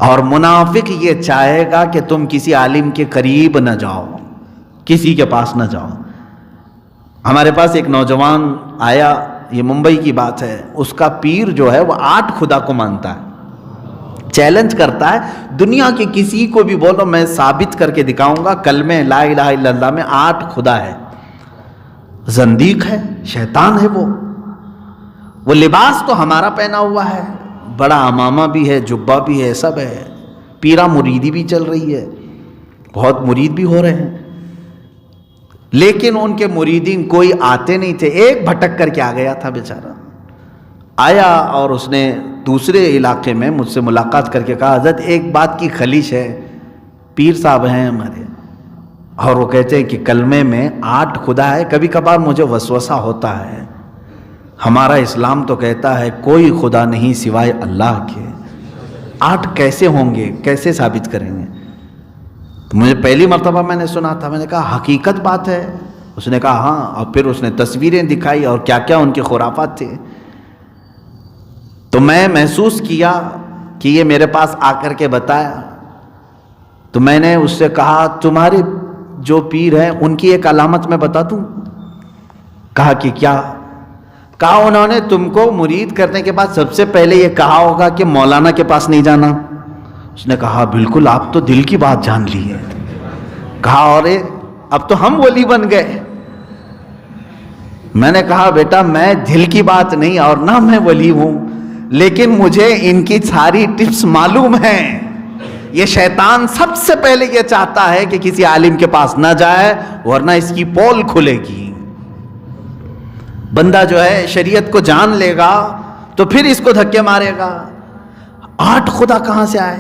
اور منافق یہ چاہے گا کہ تم کسی عالم کے قریب نہ جاؤ، کسی کے پاس نہ جاؤ۔ ہمارے پاس ایک نوجوان آیا، یہ ممبئی کی بات ہے، اس کا پیر جو ہے وہ 8 خدا کو مانتا ہے، چیلنج کرتا ہے دنیا کے کسی کو بھی بولو میں ثابت کر کے دکھاؤں گا کلمہ لا الہ الا اللہ میں 8 خدا ہے۔ زندیق ہے، شیطان ہے وہ لباس تو ہمارا پہنا ہوا ہے، بڑا امامہ بھی ہے، جبہ بھی ہے، سب ہے، پیرا مریدی بھی چل رہی ہے، بہت مرید بھی ہو رہے ہیں، لیکن ان کے مریدین کوئی آتے نہیں تھے۔ ایک بھٹک کر کے آ گیا تھا بیچارہ، آیا اور اس نے دوسرے علاقے میں مجھ سے ملاقات کر کے کہا حضرت ایک بات کی خلیش ہے، پیر صاحب ہیں ہمارے اور وہ کہتے ہیں کہ کلمے میں 8 خدا ہے، کبھی کبھار مجھے وسوسہ ہوتا ہے، ہمارا اسلام تو کہتا ہے کوئی خدا نہیں سوائے اللہ کے، 8 کیسے ہوں گے، کیسے ثابت کریں گے؟ تو مجھے پہلی مرتبہ میں نے سنا تھا، میں نے کہا حقیقت بات ہے؟ اس نے کہا ہاں، اور پھر اس نے تصویریں دکھائی اور کیا کیا ان کے خرافات تھے۔ تو میں محسوس کیا کہ یہ میرے پاس آ کر کے بتایا، تو میں نے اس سے کہا تمہارے جو پیر ہیں ان کی ایک علامت میں بتا دوں؟ کہا کہ کیا؟ کہا انہوں نے تم کو مرید کرنے کے بعد سب سے پہلے یہ کہا ہوگا کہ مولانا کے پاس نہیں جانا۔ اس نے کہا بالکل، آپ تو دل کی بات جان لی ہے۔ کہا اور اب تو ہم ولی بن گئے۔ میں نے کہا بیٹا میں دل کی بات نہیں اور نہ میں ولی ہوں، لیکن مجھے ان کی ساری ٹپس معلوم ہیں۔ یہ شیطان سب سے پہلے یہ چاہتا ہے کہ کسی عالم کے پاس نہ جائے ورنہ اس کی پول کھلے گی۔ بندہ جو ہے شریعت کو جان لے گا تو پھر اس کو دھکے مارے گا۔ 8 خدا کہاں سے آئے؟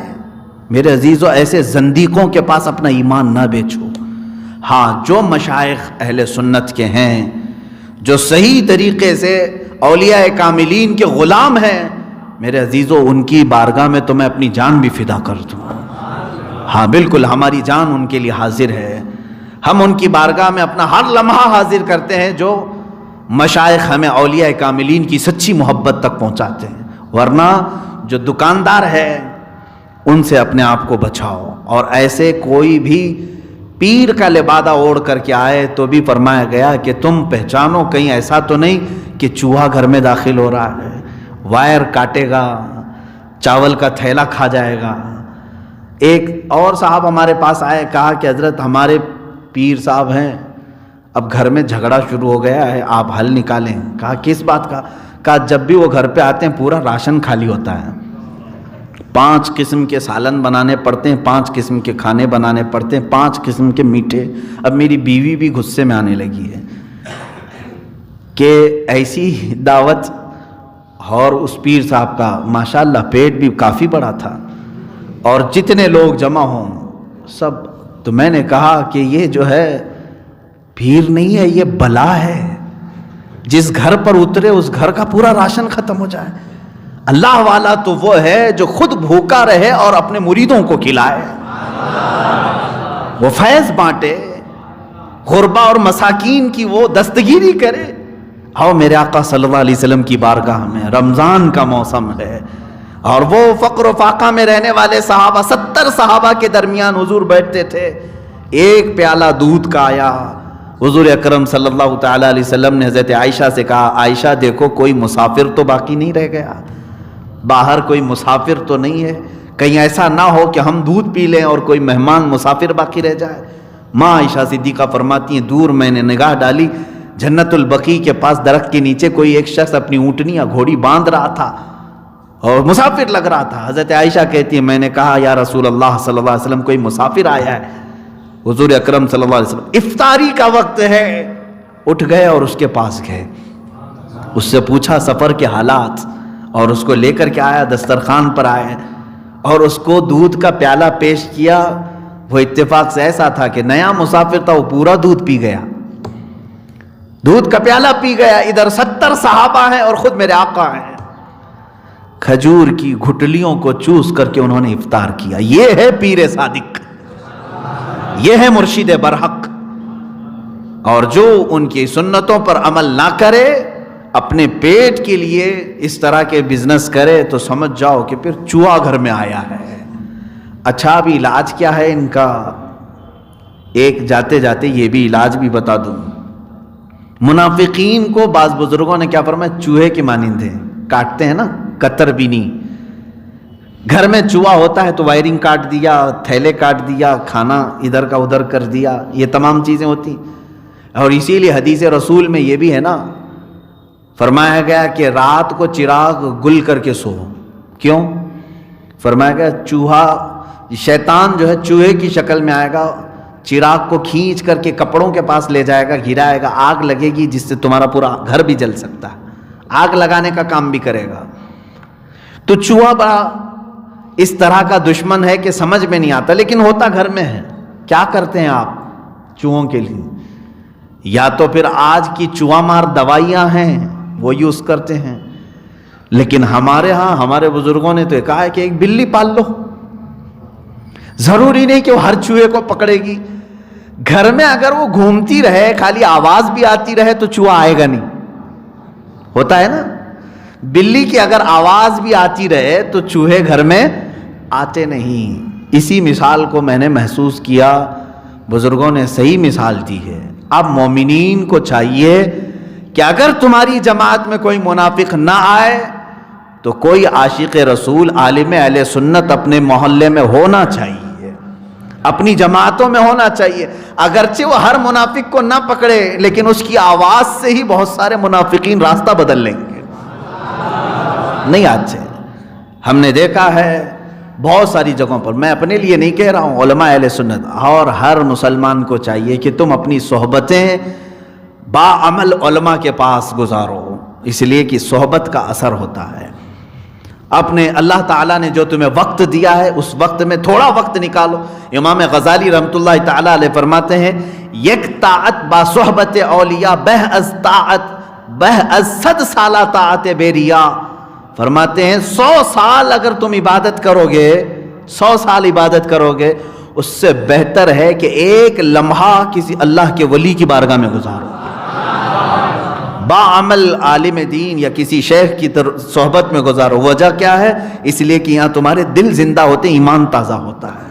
میرے عزیزو ایسے زندیقوں کے پاس اپنا ایمان نہ بیچو۔ ہاں جو مشائخ اہل سنت کے ہیں، جو صحیح طریقے سے اولیاء کاملین کے غلام ہیں، میرے عزیزو ان کی بارگاہ میں تو میں اپنی جان بھی فدا کر دوں۔ ہاں بالکل ہماری جان ان کے لیے حاضر ہے، ہم ان کی بارگاہ میں اپنا ہر لمحہ حاضر کرتے ہیں جو مشائخ ہمیں اولیاء کاملین کی سچی محبت تک پہنچاتے ہیں۔ ورنہ جو دکاندار ہے ان سے اپنے آپ کو بچاؤ، اور ایسے کوئی بھی پیر کا لبادہ اوڑھ کر کے آئے تو بھی فرمایا گیا کہ تم پہچانو کہیں ایسا تو نہیں کہ چوہا گھر میں داخل ہو رہا ہے، وائر کاٹے گا، چاول کا تھیلا کھا جائے گا۔ ایک اور صاحب ہمارے پاس آئے، کہا کہ حضرت ہمارے پیر صاحب ہیں، اب گھر میں جھگڑا شروع ہو گیا ہے، آپ حل نکالیں۔ کہا کس بات کا؟ کہا جب بھی وہ گھر پہ آتے ہیں پورا راشن خالی ہوتا ہے، 5 قسم کے سالن بنانے پڑتے ہیں، 5 قسم کے کھانے بنانے پڑتے ہیں، 5 قسم کے میٹھے۔ اب میری بیوی بھی غصے میں آنے لگی ہے کہ ایسی دعوت، اور اس پیر صاحب کا ماشاءاللہ پیٹ بھی کافی بڑا تھا، اور جتنے لوگ جمع ہوں سب۔ تو میں نے کہا کہ یہ جو ہے پیر نہیں ہے، یہ بلا ہے، جس گھر پر اترے اس گھر کا پورا راشن ختم ہو جائے۔ اللہ والا تو وہ ہے جو خود بھوکا رہے اور اپنے مریدوں کو کھلائے، وہ فیض بانٹے، غربا اور مساکین کی وہ دستگیری کرے۔ آؤ میرے آقا صلی اللہ علیہ وسلم کی بارگاہ میں، رمضان کا موسم ہے، اور وہ فقر و فاقہ میں رہنے والے صحابہ، 70 صحابہ کے درمیان حضور بیٹھتے تھے۔ ایک پیالہ دودھ کا آیا، حضور اکرم صلی اللہ تعالیٰ علیہ وسلم نے حضرت عائشہ سے کہا عائشہ دیکھو کوئی مسافر تو باقی نہیں رہ گیا، باہر کوئی مسافر تو نہیں ہے، کہیں ایسا نہ ہو کہ ہم دودھ پی لیں اور کوئی مہمان مسافر باقی رہ جائے۔ ماں عائشہ صدیقہ فرماتی ہیں دور میں نے نگاہ ڈالی، جنت البقیع کے پاس درخت کے نیچے کوئی ایک شخص اپنی اونٹنی یا گھوڑی باندھ رہا تھا اور مسافر لگ رہا تھا۔ حضرت عائشہ کہتی ہے میں نے کہا یا رسول اللہ صلی اللہ علیہ وسلم کوئی مسافر آیا ہے؟ حضور اکرم صلی اللہ علیہ وسلم افطاری کا وقت ہے، اٹھ گئے اور اس کے پاس گئے، اس سے پوچھا سفر کے حالات، اور اس کو لے کر کے آیا، دسترخوان پر آئے اور اس کو دودھ کا پیالہ پیش کیا۔ وہ اتفاق سے ایسا تھا کہ نیا مسافر تھا، وہ پورا دودھ پی گیا، دودھ کا پیالہ پی گیا۔ ادھر 70 صحابہ ہیں اور خود میرے آقا ہیں، کھجور کی گھٹلیوں کو چوس کر کے انہوں نے افطار کیا۔ یہ ہے پیر صادق، یہ ہے مرشد برحق۔ اور جو ان کی سنتوں پر عمل نہ کرے، اپنے پیٹ کے لیے اس طرح کے بزنس کرے، تو سمجھ جاؤ کہ پھر چوہا گھر میں آیا ہے۔ اچھا اب علاج کیا ہے ان کا؟ ایک جاتے جاتے یہ بھی علاج بھی بتا دوں. منافقین کو بعض بزرگوں نے کیا فرمایا؟ چوہے کی مانند ہیں، کاٹتے ہیں نا، قطر بھی نہیں. گھر میں چوہا ہوتا ہے تو وائرنگ کاٹ دیا، تھیلے کاٹ دیا، کھانا ادھر کا ادھر کر دیا، یہ تمام چیزیں ہوتی. اور اسی لیے حدیث رسول میں یہ بھی ہے نا، فرمایا گیا کہ رات کو چراغ گل کر کے سو. کیوں؟ فرمایا گیا چوہا، شیطان جو ہے چوہے کی شکل میں آئے گا، چراغ کو کھینچ کر کے کپڑوں کے پاس لے جائے گا، گرائے گا، آگ لگے گی جس سے تمہارا پورا گھر بھی جل سکتا ہے، آگ لگانے کا کام بھی کرے گا. تو چوہا بڑا اس طرح کا دشمن ہے کہ سمجھ میں نہیں آتا، لیکن ہوتا گھر میں ہے. کیا کرتے ہیں آپ چوہوں کے لیے؟ یا تو پھر آج کی چوہا مار دوائیاں ہیں وہ یوز کرتے ہیں، لیکن ہمارے ہاں ہمارے بزرگوں نے تو کہا ہے کہ ایک بلی پال لو. ضروری نہیں کہ وہ ہر چوہے کو پکڑے گی. گھر میں اگر وہ گھومتی رہے، خالی آواز بھی آتی رہے تو چوہا آئے گا نہیں. ہوتا ہے نا، بلی کی اگر آواز بھی آتی رہے تو چوہے گھر میں آتے نہیں. اسی مثال کو میں نے محسوس کیا، بزرگوں نے صحیح مثال دی ہے. اب مومنین کو چاہیے کہ اگر تمہاری جماعت میں کوئی منافق نہ آئے تو کوئی عاشق رسول عالم اہل سنت اپنے محلے میں ہونا چاہیے، اپنی جماعتوں میں ہونا چاہیے. اگرچہ وہ ہر منافق کو نہ پکڑے، لیکن اس کی آواز سے ہی بہت سارے منافقین راستہ بدل لیں گے. نہیں آج سے ہم نے دیکھا ہے بہت ساری جگہوں پر، میں اپنے لیے نہیں کہہ رہا ہوں، علماء اہل سنت اور ہر مسلمان کو چاہیے کہ تم اپنی صحبتیں باعمل علماء کے پاس گزارو، اس لیے کہ صحبت کا اثر ہوتا ہے. اپنے اللہ تعالیٰ نے جو تمہیں وقت دیا ہے اس وقت میں تھوڑا وقت نکالو. امام غزالی رحمۃ اللہ تعالیٰ علیہ فرماتے ہیں، یک طاعت با صحبت اولیاء بہ از طاعت بہ از 100 سالہ طاعت بیریا. فرماتے ہیں 100 سال اگر تم عبادت کرو گے، 100 سال عبادت کرو گے، اس سے بہتر ہے کہ ایک لمحہ کسی اللہ کے ولی کی بارگاہ میں گزارو، باعمل عالم دین یا کسی شیخ کی صحبت میں گزارو. وجہ کیا ہے؟ اس لیے کہ یہاں تمہارے دل زندہ ہوتے، ایمان تازہ ہوتا ہے.